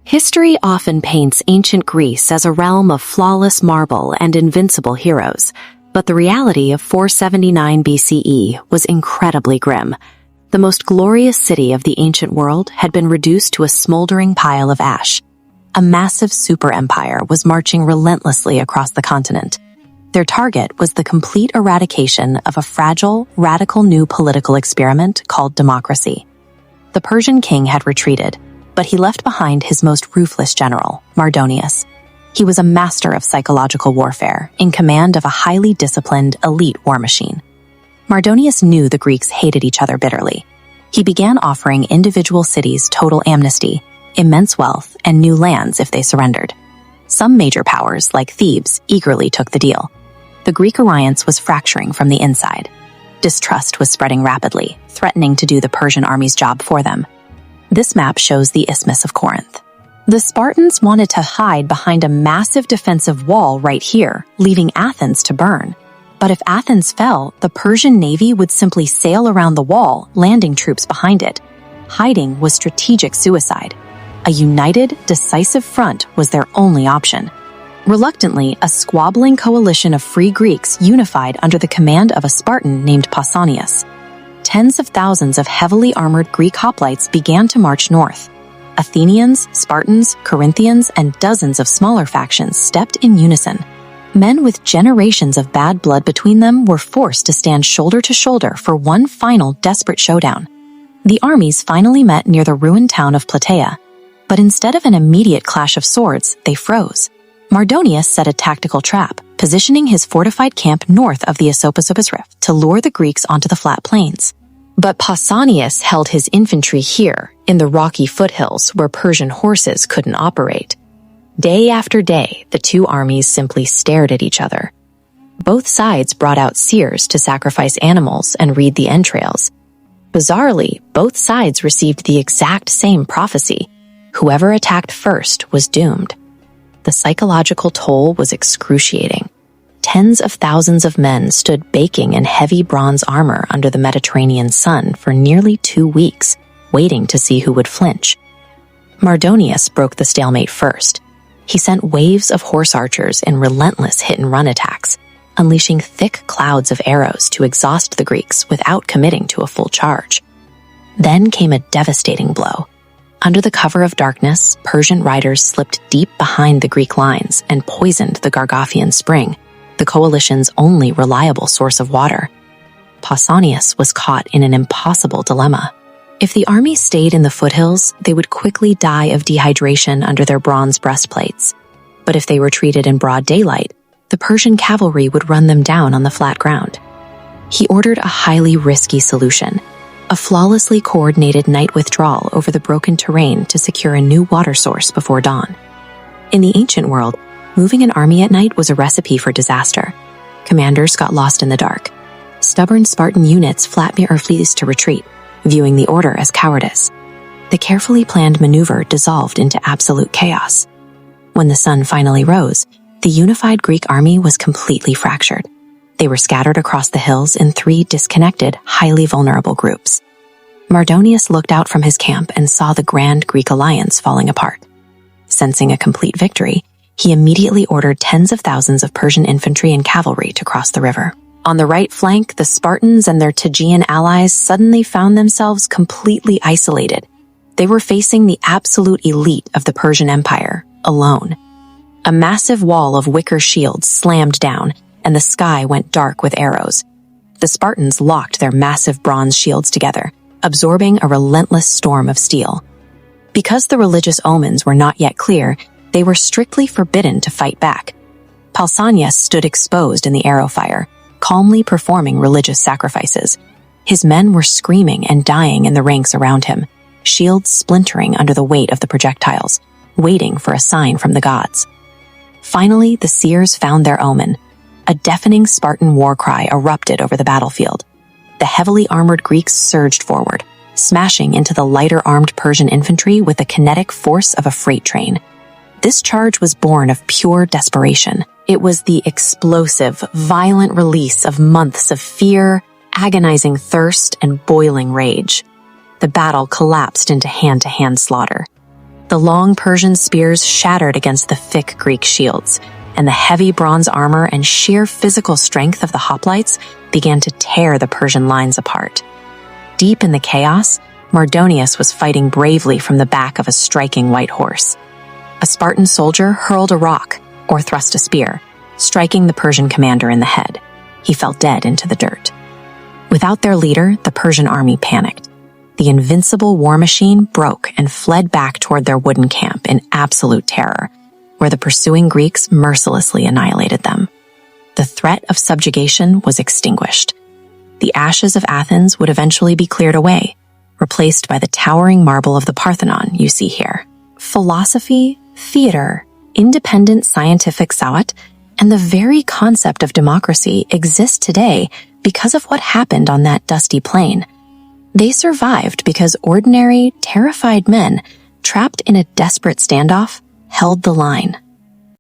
History often paints ancient Greece as a realm of flawless marble and invincible heroes, but the reality of 479 BCE was incredibly grim. The most glorious city of the ancient world had been reduced to a smoldering pile of ash. A massive super empire was marching relentlessly across the continent. Their target was the complete eradication of a fragile, radical new political experiment called democracy. The Persian king had retreated, but he left behind his most ruthless general, Mardonius. He was a master of psychological warfare, in command of a highly disciplined, elite war machine. Mardonius knew the Greeks hated each other bitterly. He began offering individual cities total amnesty, immense wealth, and new lands if they surrendered. Some major powers, like Thebes, eagerly took the deal. The Greek alliance was fracturing from the inside. Distrust was spreading rapidly, threatening to do the Persian army's job for them. This map shows the Isthmus of Corinth. The Spartans wanted to hide behind a massive defensive wall right here, leaving Athens to burn. But if Athens fell, the Persian navy would simply sail around the wall, landing troops behind it. Hiding was strategic suicide. A united, decisive front was their only option. Reluctantly, a squabbling coalition of free Greeks unified under the command of a Spartan named Pausanias. Tens of thousands of heavily armored Greek hoplites began to march north. Athenians, Spartans, Corinthians, and dozens of smaller factions stepped in unison. Men with generations of bad blood between them were forced to stand shoulder to shoulder for one final desperate showdown. The armies finally met near the ruined town of Plataea, but instead of an immediate clash of swords, they froze. Mardonius set a tactical trap, positioning his fortified camp north of the Esopus Rift to lure the Greeks onto the flat plains. But Pausanias held his infantry here, in the rocky foothills where Persian horses couldn't operate. Day after day, the two armies simply stared at each other. Both sides brought out seers to sacrifice animals and read the entrails. Bizarrely, both sides received the exact same prophecy. Whoever attacked first was doomed. The psychological toll was excruciating. Tens of thousands of men stood baking in heavy bronze armor under the Mediterranean sun for nearly 2 weeks, waiting to see who would flinch. Mardonius broke the stalemate first. He sent waves of horse archers in relentless hit-and-run attacks, unleashing thick clouds of arrows to exhaust the Greeks without committing to a full charge. Then came a devastating blow. Under the cover of darkness, Persian riders slipped deep behind the Greek lines and poisoned the Gargaffian spring, the coalition's only reliable source of water. Pausanias was caught in an impossible dilemma. If the army stayed in the foothills, they would quickly die of dehydration under their bronze breastplates. But if they retreated in broad daylight, the Persian cavalry would run them down on the flat ground. He ordered a highly risky solution, a flawlessly coordinated night withdrawal over the broken terrain to secure a new water source before dawn. In the ancient world, moving an army at night was a recipe for disaster. Commanders got lost in the dark. Stubborn Spartan units flatly refused to retreat, viewing the order as cowardice. The carefully planned maneuver dissolved into absolute chaos. When the sun finally rose, the unified Greek army was completely fractured. They were scattered across the hills in 3 disconnected, highly vulnerable groups. Mardonius looked out from his camp and saw the grand Greek alliance falling apart. Sensing a complete victory, he immediately ordered tens of thousands of Persian infantry and cavalry to cross the river. On the right flank, the Spartans and their Tegean allies suddenly found themselves completely isolated. They were facing the absolute elite of the Persian Empire, alone. A massive wall of wicker shields slammed down, and the sky went dark with arrows. The Spartans locked their massive bronze shields together, absorbing a relentless storm of steel. Because the religious omens were not yet clear, they were strictly forbidden to fight back. Pausanias stood exposed in the arrow fire, calmly performing religious sacrifices. His men were screaming and dying in the ranks around him, shields splintering under the weight of the projectiles, waiting for a sign from the gods. Finally, the seers found their omen. A deafening Spartan war cry erupted over the battlefield. The heavily armored Greeks surged forward, smashing into the lighter-armed Persian infantry with the kinetic force of a freight train. This charge was born of pure desperation. It was the explosive, violent release of months of fear, agonizing thirst, and boiling rage. The battle collapsed into hand-to-hand slaughter. The long Persian spears shattered against the thick Greek shields, and the heavy bronze armor and sheer physical strength of the hoplites began to tear the Persian lines apart. Deep in the chaos, Mardonius was fighting bravely from the back of a striking white horse. A Spartan soldier hurled a rock, or thrust a spear, striking the Persian commander in the head. He fell dead into the dirt. Without their leader, the Persian army panicked. The invincible war machine broke and fled back toward their wooden camp in absolute terror, where the pursuing Greeks mercilessly annihilated them. The threat of subjugation was extinguished. The ashes of Athens would eventually be cleared away, replaced by the towering marble of the Parthenon you see here. Philosophy, theater, independent scientific thought, and the very concept of democracy exist today because of what happened on that dusty plain. They survived because ordinary, terrified men, trapped in a desperate standoff, held the line.